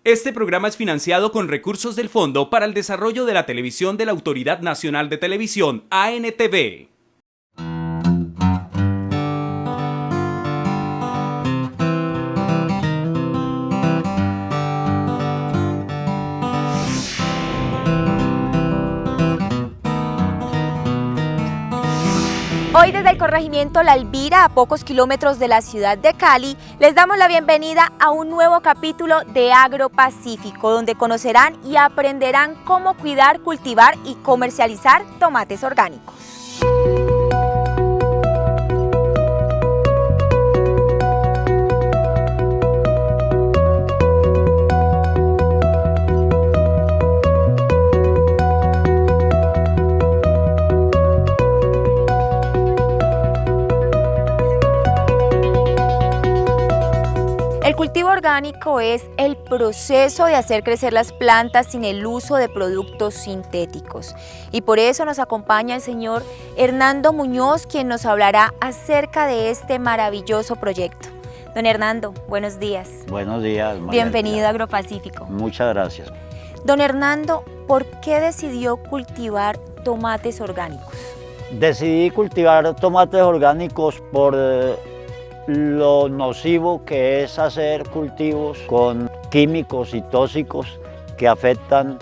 Este programa es financiado con recursos del Fondo para el Desarrollo de la Televisión de la Autoridad Nacional de Televisión, ANTV. Hoy desde el corregimiento La Elvira, a pocos kilómetros de la ciudad de Cali, les damos la bienvenida a un nuevo capítulo de Agropacífico, donde conocerán y aprenderán cómo cuidar, cultivar y comercializar tomates orgánicos. El cultivo orgánico es el proceso de hacer crecer las plantas sin el uso de productos sintéticos. Y por eso nos acompaña el señor Hernando Muñoz, quien nos hablará acerca de este maravilloso proyecto. Don Hernando, buenos días. Buenos días, María. Bienvenido a Agropacífico. Muchas gracias. Don Hernando, ¿por qué decidió cultivar tomates orgánicos? Decidí cultivar tomates orgánicos por lo nocivo que es hacer cultivos con químicos y tóxicos que afectan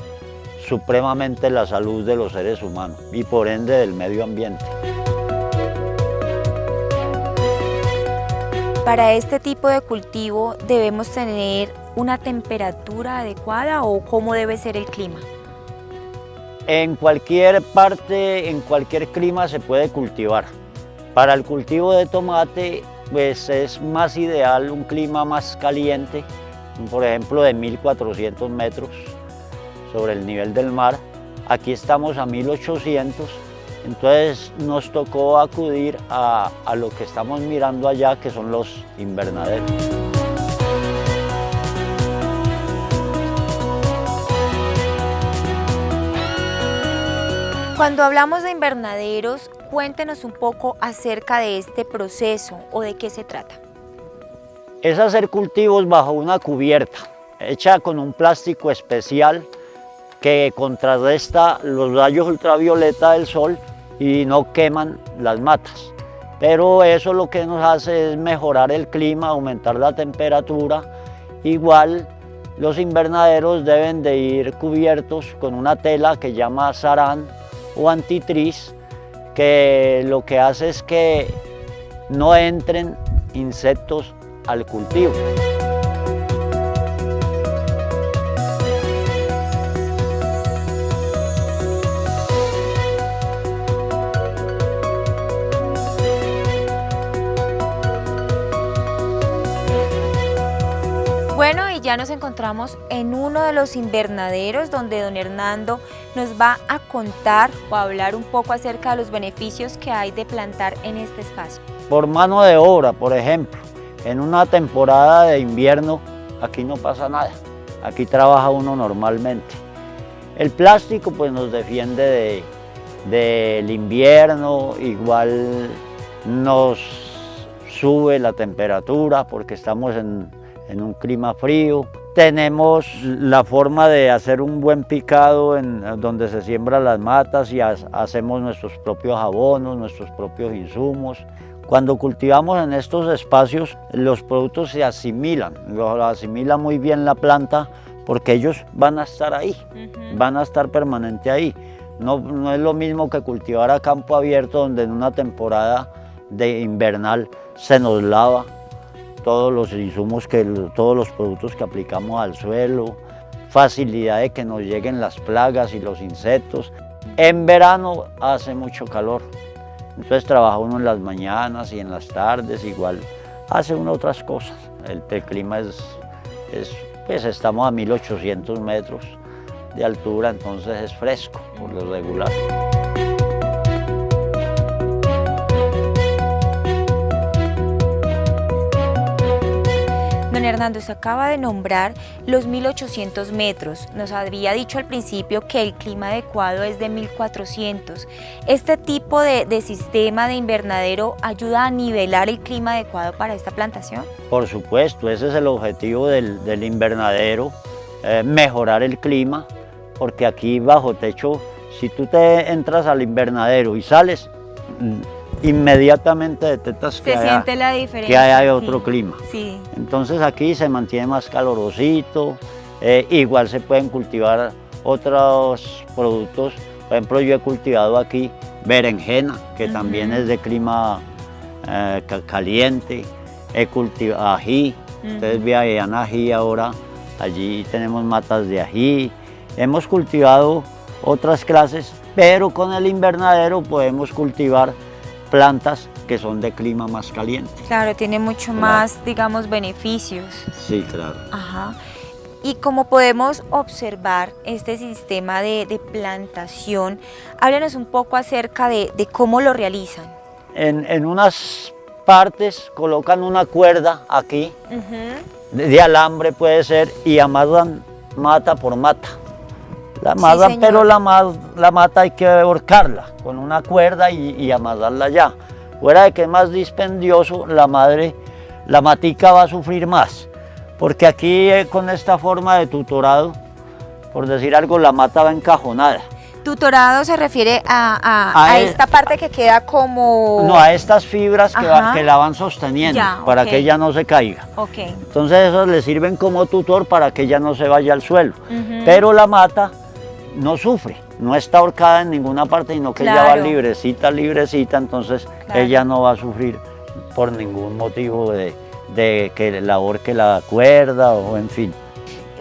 supremamente la salud de los seres humanos y por ende del medio ambiente. Para este tipo de cultivo debemos tener una temperatura adecuada o cómo debe ser el clima. En cualquier parte, en cualquier clima se puede cultivar. Para el cultivo de tomate pues es más ideal un clima más caliente, por ejemplo de 1400 metros sobre el nivel del mar. Aquí estamos a 1800, entonces nos tocó acudir a lo que estamos mirando allá, que son los invernaderos. Cuando hablamos de invernaderos, cuéntenos un poco acerca de este proceso o de qué se trata. Es hacer cultivos bajo una cubierta, hecha con un plástico especial que contrarresta los rayos ultravioleta del sol y no queman las matas. Pero eso lo que nos hace es mejorar el clima, aumentar la temperatura. Igual los invernaderos deben de ir cubiertos con una tela que llama sarán o antitriz, que lo que hace es que no entren insectos al cultivo. Bueno, y ya nos encontramos en uno de los invernaderos donde don Hernando nos va a contar o a hablar un poco acerca de los beneficios que hay de plantar en este espacio. Por mano de obra, por ejemplo, en una temporada de invierno aquí no pasa nada, aquí trabaja uno normalmente. El plástico pues nos defiende del invierno, igual nos sube la temperatura porque estamos en un clima frío. Tenemos la forma de hacer un buen picado en donde se siembran las matas y hacemos nuestros propios abonos, nuestros propios insumos. Cuando cultivamos en estos espacios, los productos se asimilan, lo asimila muy bien la planta porque ellos van a estar ahí, van a estar permanente ahí. No es lo mismo que cultivar a campo abierto donde en una temporada de invernal se nos lava todos los insumos, todos los productos que aplicamos al suelo, facilidad de que nos lleguen las plagas y los insectos. En verano hace mucho calor, entonces trabaja uno en las mañanas y en las tardes, igual hace uno otras cosas. El clima pues estamos a 1800 metros de altura, entonces es fresco por lo regular. Don Hernando, se acaba de nombrar los 1800 metros. Nos había dicho al principio que el clima adecuado es de 1400. ¿Este tipo de sistema de invernadero ayuda a nivelar el clima adecuado para esta plantación? Por supuesto, ese es el objetivo del invernadero. mejorar el clima, porque aquí bajo techo, si tú te entras al invernadero y sales, inmediatamente detectas Se siente la diferencia. que hay otro clima. Sí. Entonces aquí se mantiene más calorosito, igual se pueden cultivar otros productos. Por ejemplo, yo he cultivado aquí berenjena, que también es de clima caliente. He cultivado ají, ustedes vean ají ahora, allí tenemos matas de ají. Hemos cultivado otras clases, pero con el invernadero podemos cultivar plantas que son de clima más caliente. Claro, tiene mucho más, digamos, beneficios. Sí, claro. Ajá. Y como podemos observar este sistema de plantación, háblanos un poco acerca de cómo lo realizan. En unas partes colocan una cuerda aquí, de alambre puede ser, y amarran mata por mata. La amarran, señor. pero la mata hay que ahorcarla con una cuerda y amarrarla ya. Fuera de que es más dispendioso, la matica va a sufrir más. Porque aquí con esta forma de tutorado, por decir algo, la mata va encajonada. Tutorado se refiere a esta parte que queda como... No, a estas fibras que la van sosteniendo, Ya, para ok. que ella no se caiga. Ok. Entonces esos le sirven como tutor para que ella no se vaya al suelo. Pero la mata no sufre, no está ahorcada en ninguna parte, sino que ella va Claro. librecita, entonces Claro. ella no va a sufrir por ningún motivo de que la ahorque la cuerda o en fin.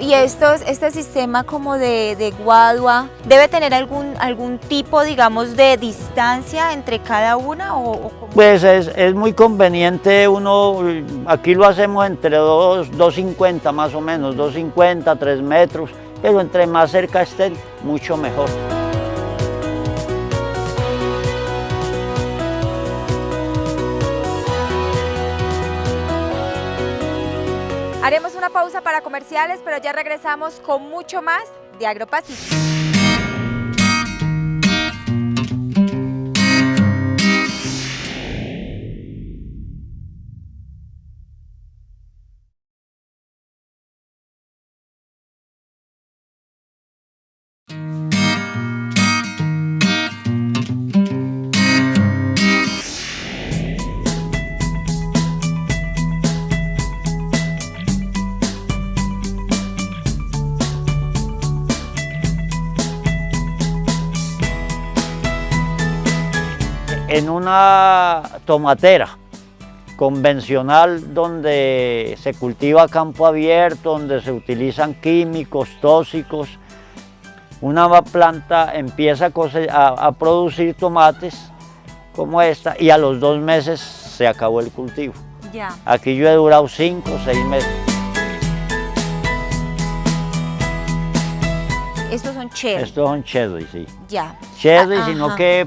Y este sistema como de guadua, ¿debe tener algún tipo, digamos, de distancia entre cada una o cómo? Pues es muy conveniente aquí lo hacemos entre 2,50 más o menos, 2,50, 3 metros, pero entre más cerca estén, mucho mejor. Haremos una pausa para comerciales, pero ya regresamos con mucho más de AgroPacífico. En una tomatera convencional donde se cultiva a campo abierto, donde se utilizan químicos tóxicos, una planta empieza a producir tomates como esta y a los 2 meses se acabó el cultivo. Ya. Aquí yo he durado 5 o 6 meses. Estos son cherry. Estos son cherry, sí. Ya. Cherry, Ah, sino ajá. que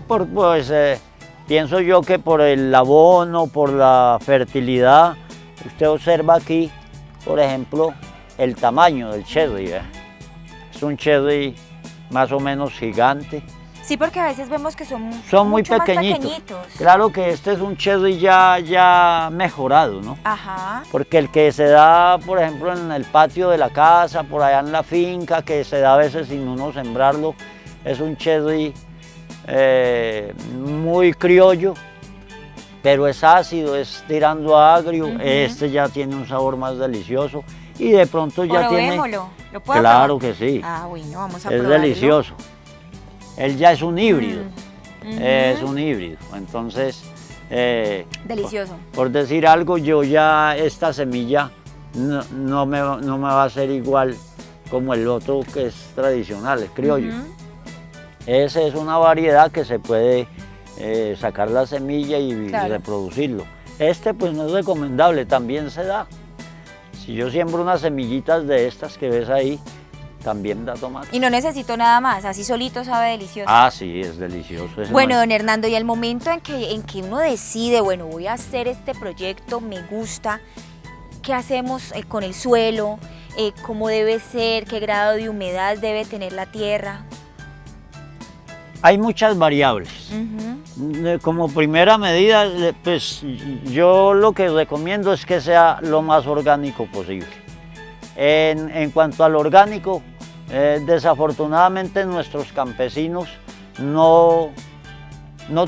pienso yo que por el abono, por la fertilidad, usted observa aquí, por ejemplo, el tamaño del cherry. Es un cherry más o menos gigante. Sí, porque a veces vemos que son Muy mucho más pequeñitos. pequeñitos. Claro que este es un cherry ya mejorado, ¿no? Ajá. Porque el que se da, por ejemplo, en el patio de la casa, por allá en la finca, que se da a veces sin uno sembrarlo, es un cherry muy criollo, pero es ácido, es tirando a agrio. Este ya tiene un sabor más delicioso y de pronto ya tiene... Probémoslo. ¿Lo puedo Claro probar? que sí, Ah, bueno, vamos a es probarlo. delicioso. Él ya es un híbrido, Ujú. es un híbrido, entonces... Delicioso. Por decir algo, yo ya esta semilla no me va a ser igual como el otro que es tradicional, es criollo. Esa es una variedad que se puede sacar la semilla y Claro. reproducirlo. Este pues no es recomendable, también se da. Si yo siembro unas semillitas de estas que ves ahí, también da tomate. Y no necesito nada más, así solito sabe delicioso. Ah, sí, es delicioso. Ese Bueno, no es- don Hernando, y el momento en que uno decide, bueno, voy a hacer este proyecto, me gusta, ¿qué hacemos con el suelo? ¿Cómo debe ser? ¿Qué grado de humedad debe tener la tierra? Hay muchas variables. Como primera medida, pues yo lo que recomiendo es que sea lo más orgánico posible. En cuanto al orgánico, desafortunadamente nuestros campesinos no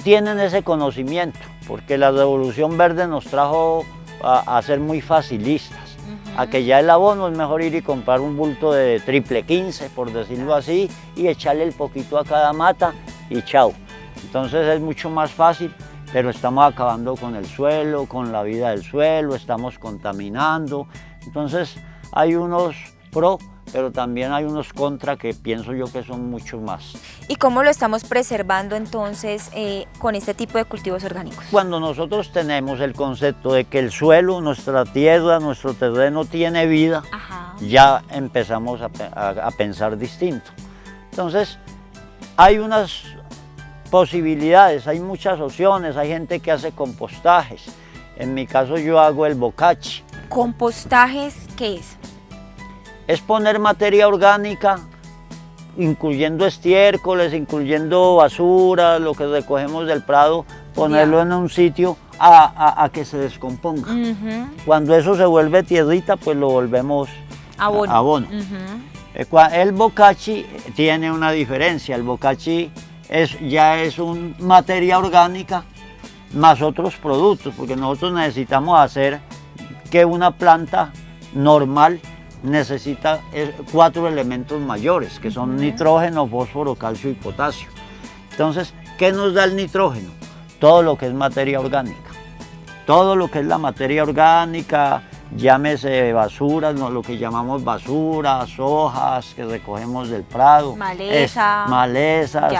tienen ese conocimiento, porque la Revolución Verde nos trajo a ser muy facilistas, a que ya el abono es mejor ir y comprar un bulto de triple 15, por decirlo así, y echarle el poquito a cada mata y chao. Entonces es mucho más fácil, pero estamos acabando con el suelo, con la vida del suelo, estamos contaminando. Entonces hay unos pro, pero también hay unos contra que pienso yo que son mucho más. ¿Y cómo lo estamos preservando entonces con este tipo de cultivos orgánicos? Cuando nosotros tenemos el concepto de que el suelo, nuestra tierra, nuestro terreno tiene vida, ya empezamos a pensar distinto. Entonces hay unas posibilidades, hay muchas opciones, hay gente que hace compostajes. En mi caso yo hago el bocachi. ¿Compostajes qué es? Es poner materia orgánica, incluyendo estiércoles, incluyendo basura, lo que recogemos del prado, ponerlo en un sitio a que se descomponga. Cuando eso se vuelve tierrita, pues lo volvemos abono. El bocachi tiene una diferencia, el bocachi ya es una materia orgánica más otros productos, porque nosotros necesitamos hacer que una planta normal necesita 4 elementos mayores, que son nitrógeno, fósforo, calcio y potasio. Entonces, ¿qué nos da el nitrógeno? Todo lo que es materia orgánica. Todo lo que es la materia orgánica, llámese basuras, lo que llamamos basuras, hojas que recogemos del prado, malezas,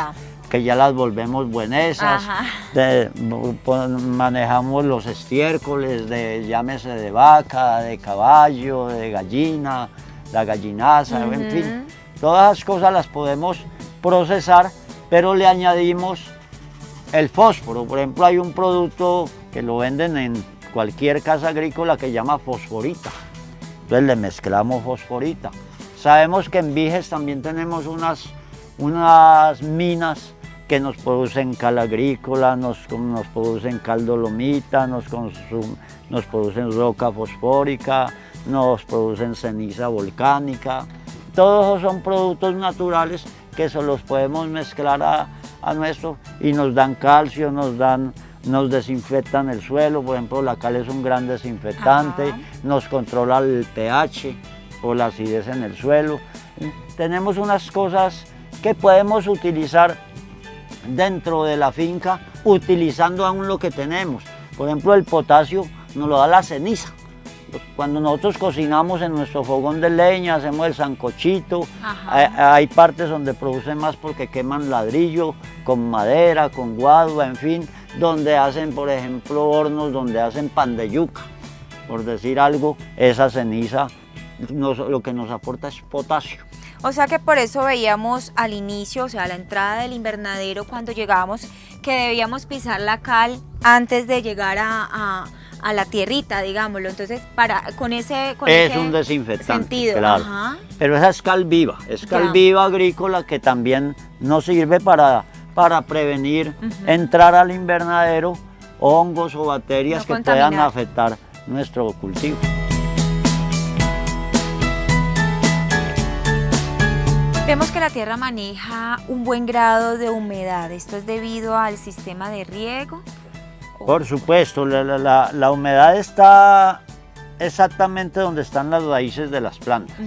que ya las volvemos buenesas, manejamos los estiércoles, llámese de vaca, de caballo, de gallina, la gallinaza, en fin, todas esas cosas las podemos procesar, pero le añadimos el fósforo. Por ejemplo, hay un producto que lo venden en cualquier casa agrícola que llama fosforita, entonces le mezclamos fosforita. Sabemos que en Viges también tenemos unas minas que nos producen cal agrícola, nos producen cal dolomita, nos producen roca fosfórica, nos producen ceniza volcánica. Todos esos son productos naturales que se los podemos mezclar a nuestro y nos dan calcio, nos desinfectan el suelo. Por ejemplo, la cal es un gran desinfectante, nos controla el pH o la acidez en el suelo. Tenemos unas cosas que podemos utilizar dentro de la finca, utilizando aún lo que tenemos. Por ejemplo, el potasio nos lo da la ceniza. Cuando nosotros cocinamos en nuestro fogón de leña, hacemos el sancochito, hay partes donde producen más porque queman ladrillo con madera, con guadua, en fin, donde hacen, por ejemplo, hornos donde hacen pan de yuca, por decir algo, esa ceniza lo que nos aporta es potasio. O sea que por eso veíamos al inicio, o sea, a la entrada del invernadero, cuando llegábamos, que debíamos pisar la cal antes de llegar a la tierrita, digámoslo. Entonces, con ese un desinfectante, sentido. Claro. Pero esa es cal viva, viva agrícola que también nos sirve para prevenir entrar al invernadero hongos o bacterias que puedan afectar nuestro cultivo. Vemos que la tierra maneja un buen grado de humedad. ¿Esto es debido al sistema de riego? Por supuesto, la humedad está exactamente donde están las raíces de las plantas.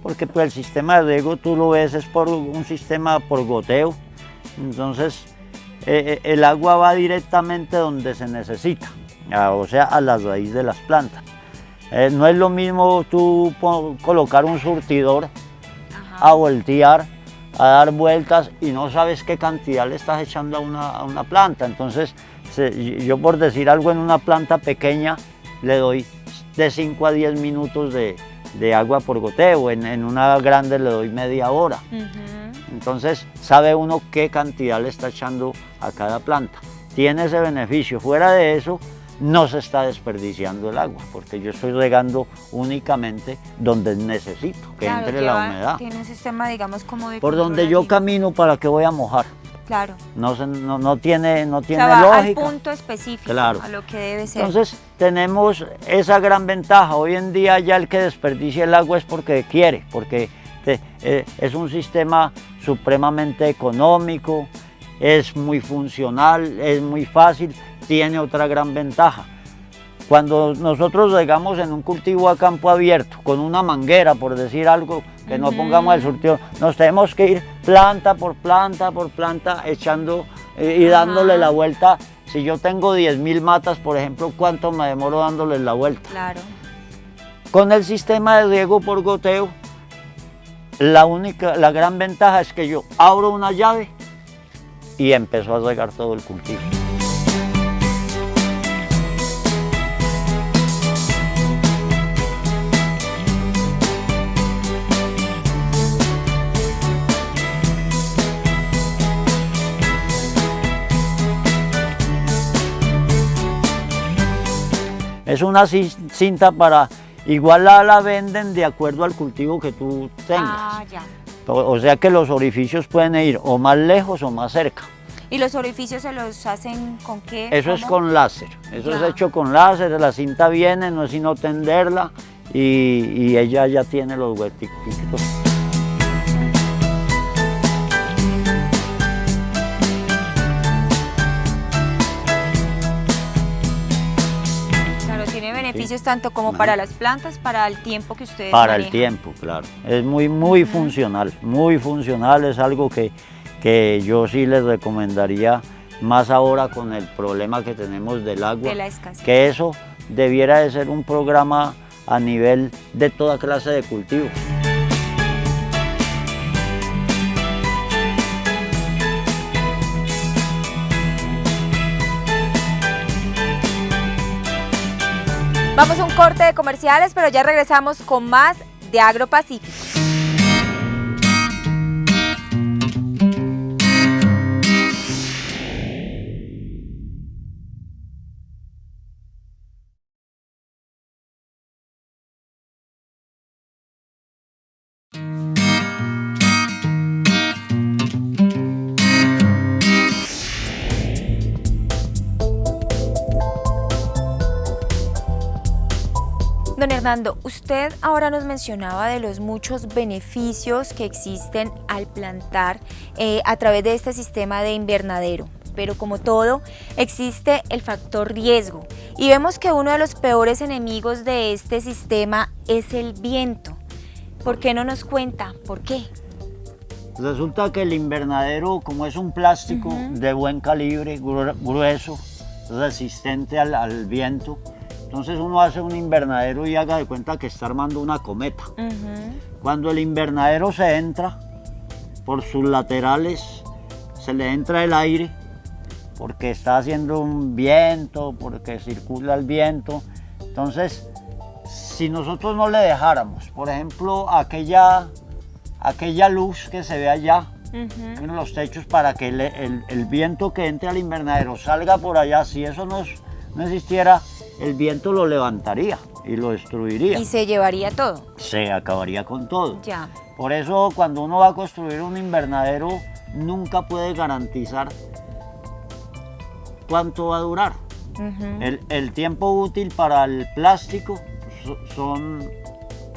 Porque pues, el sistema de riego, tú lo ves, es por un sistema por goteo. Entonces, el agua va directamente donde se necesita, o sea, a la raíz de las plantas. No es lo mismo tú colocar un surtidor a voltear, a dar vueltas y no sabes qué cantidad le estás echando a una planta. Entonces, yo por decir algo, en una planta pequeña le doy de 5 a 10 minutos de agua por goteo, en una grande le doy media hora. Entonces, sabe uno qué cantidad le está echando a cada planta. Tiene ese beneficio. Fuera de eso, no se está desperdiciando el agua, porque yo estoy regando únicamente donde necesito que entre la humedad. Tiene un sistema, digamos, como de... Por donde yo camino, ¿para qué voy a mojar? Claro. No tiene o sea, va lógica. al punto específico, a lo que debe ser. Entonces, tenemos esa gran ventaja. Hoy en día ya el que desperdicia el agua es porque quiere, porque es un sistema supremamente económico, es muy funcional, es muy fácil, tiene otra gran ventaja. Cuando nosotros regamos en un cultivo a campo abierto, con una manguera, por decir algo, que no pongamos el surtidor, nos tenemos que ir planta por planta, echando y dándole la vuelta. Si yo tengo 10.000 matas, por ejemplo, ¿cuánto me demoro dándoles la vuelta? Claro. Con el sistema de riego por goteo, la gran ventaja es que yo abro una llave y empezó a regar todo el cultivo. Es una cinta para, igual la venden de acuerdo al cultivo que tú tengas. Ah, ya. O sea que los orificios pueden ir o más lejos o más cerca. ¿Y los orificios se los hacen con qué? Eso es ¿Cómo? con láser, eso Ya. es hecho con láser, la cinta viene, no es sino tenderla y ella ya tiene los huequitos. Claro, tiene beneficios tanto como Ajá. para las plantas, para el tiempo que ustedes Para el manejan. tiempo, claro. Es muy funcional, es algo que yo sí les recomendaría, más ahora con el problema que tenemos del agua, De la escasez. que eso debiera de ser un programa a nivel de toda clase de cultivos. Vamos a un corte de comerciales, pero ya regresamos con más de AgroPacífico. Don Hernando, usted ahora nos mencionaba de los muchos beneficios que existen al plantar a través de este sistema de invernadero, pero como todo, existe el factor riesgo y vemos que uno de los peores enemigos de este sistema es el viento. ¿Por qué no nos cuenta? ¿Por qué? Resulta que el invernadero, como es un plástico de buen calibre, grueso, resistente al viento, entonces uno hace un invernadero y haga de cuenta que está armando una cometa. Cuando el invernadero se entra, por sus laterales se le entra el aire, porque está haciendo un viento, porque circula el viento. Entonces, si nosotros no le dejáramos, por ejemplo, aquella luz que se ve allá en los techos, para que el viento que entre al invernadero salga por allá, si eso no existiera, el viento lo levantaría y lo destruiría. Y se llevaría todo. Se acabaría con todo. Ya. Por eso, cuando uno va a construir un invernadero, nunca puede garantizar cuánto va a durar. El tiempo útil para el plástico son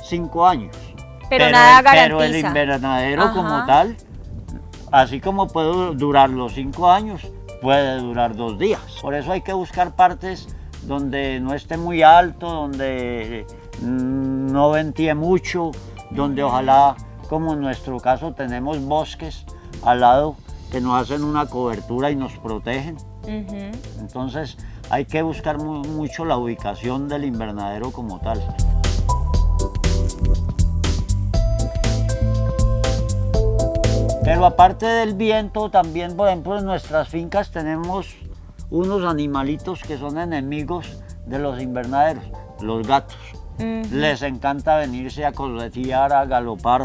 5 años. Pero nada garantiza. Pero el invernadero Ajá. como tal, así como puede durar los 5 años, puede durar 2 días. Por eso hay que buscar partes donde no esté muy alto, donde no ventíe mucho, donde ojalá, como en nuestro caso tenemos bosques al lado que nos hacen una cobertura y nos protegen. Entonces hay que buscar mucho la ubicación del invernadero como tal. Pero aparte del viento, también, por ejemplo, en nuestras fincas tenemos unos animalitos que son enemigos de los invernaderos, los gatos. Les encanta venirse a corretear, a galopar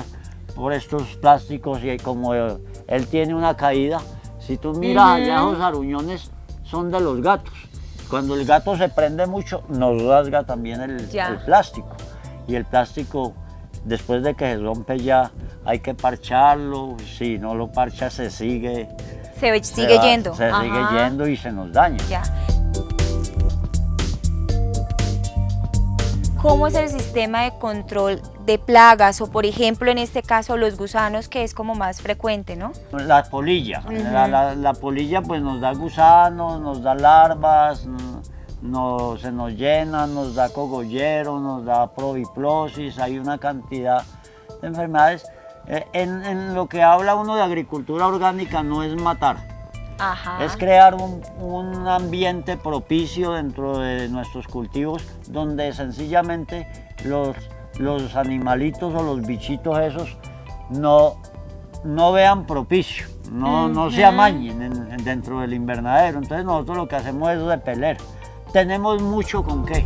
por estos plásticos, y como él tiene una caída, si tú miras allá, los aruñones son de los gatos. Cuando el gato se prende mucho, nos rasga también el plástico. Y el plástico, después de que se rompe, ya hay que parcharlo. Si no lo parcha, se sigue Sigue yendo. Se sigue yendo y se nos daña. Ya. ¿Cómo es el sistema de control de plagas o, por ejemplo, en este caso, los gusanos, que es como más frecuente, ¿no? La polilla. La polilla pues nos da gusanos, nos da larvas, se nos llena, nos da cogollero, nos da proviplosis, hay una cantidad de enfermedades. En lo que habla uno de agricultura orgánica no es matar, es crear un ambiente propicio dentro de nuestros cultivos donde sencillamente los animalitos o los bichitos esos no vean propicio, no se amañen dentro del invernadero. Entonces nosotros lo que hacemos es repeler. Tenemos mucho con qué.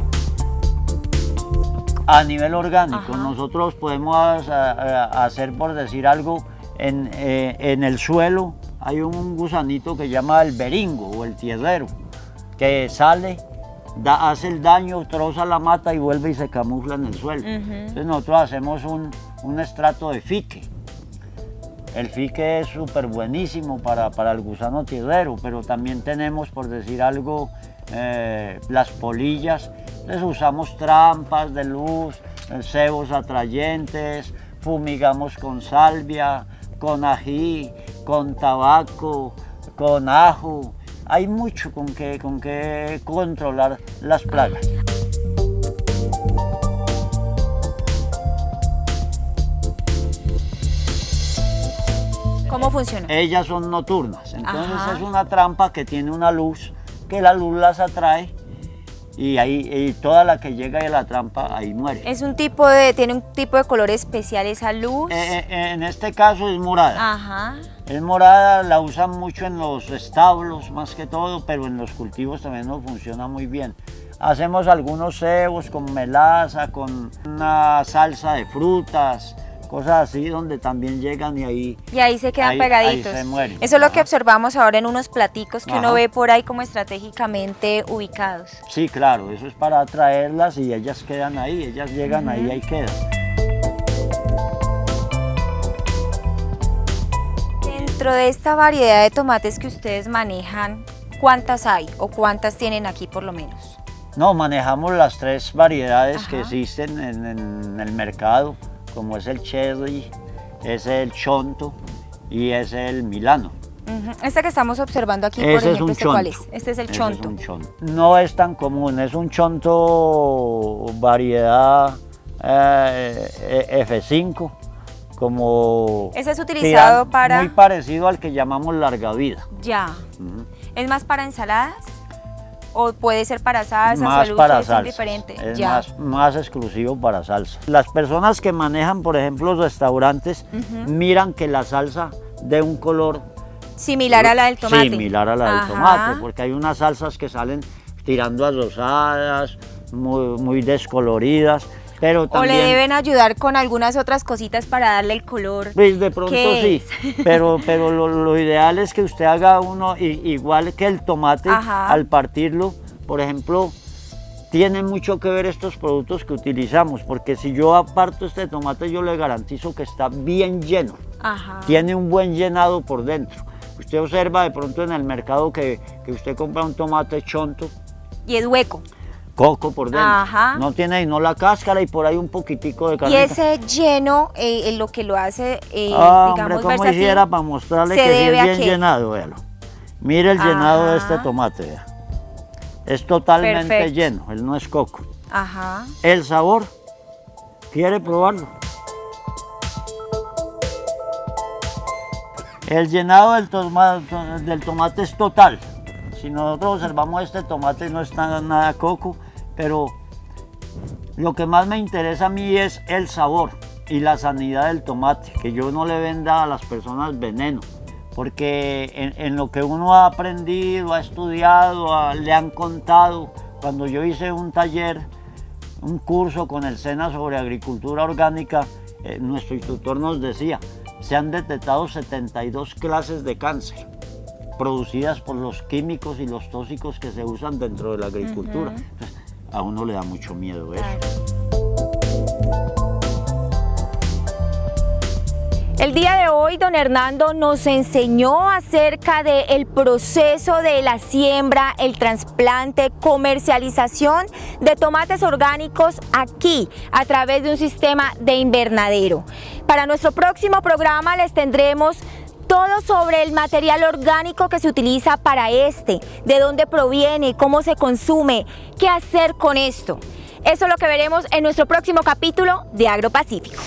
A nivel orgánico, nosotros podemos hacer, por decir algo, en el suelo hay un gusanito que se llama el beringo o el tierrero, que sale, hace el daño, troza la mata y vuelve y se camufla en el suelo. Entonces nosotros hacemos un estrato de fique. El fique es súper buenísimo para el gusano tierrero, pero también tenemos, por decir algo, las polillas. Entonces usamos trampas de luz, cebos atrayentes, fumigamos con salvia, con ají, con tabaco, con ajo. Hay mucho con que controlar las plagas. ¿Cómo funciona? Ellas son nocturnas, entonces es una trampa que tiene una luz, que la luz las atrae y toda la que llega a la trampa ahí muere. Tiene un tipo de color especial esa luz. En este caso es morada. Es morada, la usan mucho en los establos más que todo, pero en los cultivos también nos funciona muy bien. Hacemos algunos cebos con melaza, con una salsa de frutas, cosas así donde también llegan y ahí se quedan pegaditos. Ahí se mueren. Eso es lo que observamos ahora en unos platicos que uno ve por ahí como estratégicamente ubicados. Sí, claro, eso es para atraerlas y ellas quedan ahí, ellas llegan ahí quedan. Dentro de esta variedad de tomates que ustedes manejan, ¿cuántas hay o cuántas tienen aquí por lo menos? No, manejamos las 3 variedades que existen en el mercado, como es el cherry, es el chonto y es el milano. Este que estamos observando aquí, por ejemplo, ¿cuál es? Este es el chonto. Es un chonto. No es tan común, es un chonto variedad F5, como... Ese es utilizado para... Muy parecido al que llamamos larga vida. Ya. ¿Es más para ensaladas? ¿O puede ser para salsas? Más o el para uso es diferente? Es más exclusivo para salsa. Las personas que manejan, por ejemplo, los restaurantes, miran que la salsa dé un color similar a la del tomate. Similar a la del tomate, porque hay unas salsas que salen tirando a rosadas, muy descoloridas. Pero también, o le deben ayudar con algunas otras cositas para darle el color. Pues de pronto sí, pero lo ideal es que usted haga uno igual que el tomate. Al partirlo, por ejemplo, tiene mucho que ver estos productos que utilizamos, porque si yo aparto este tomate yo le garantizo que está bien lleno, tiene un buen llenado por dentro. Usted observa de pronto en el mercado que usted compra un tomate chonto. Y es hueco. Coco por dentro, no tiene no la cáscara y por ahí un poquitico de carne. Y ese lleno, lo que lo hace, digamos, como hiciera para mostrarle que sí es bien llenado, véalo. Mire el llenado de este tomate, vea. Es totalmente lleno, él no es coco. El sabor, ¿quiere probarlo? El llenado del tomate es total. Si nosotros observamos este tomate no está nada coco, pero lo que más me interesa a mí es el sabor y la sanidad del tomate, que yo no le venda a las personas veneno, porque en lo que uno ha aprendido, ha estudiado, le han contado, cuando yo hice un taller, un curso con el SENA sobre agricultura orgánica, nuestro instructor nos decía, se han detectado 72 clases de cáncer producidas por los químicos y los tóxicos que se usan dentro de la agricultura. Entonces, a uno le da mucho miedo eso. El día de hoy, don Hernando nos enseñó acerca del proceso de la siembra, el trasplante, comercialización de tomates orgánicos aquí a través de un sistema de invernadero. Para nuestro próximo programa les tendremos todo sobre el material orgánico que se utiliza para de dónde proviene, cómo se consume, qué hacer con esto. Eso es lo que veremos en nuestro próximo capítulo de AgroPacífico.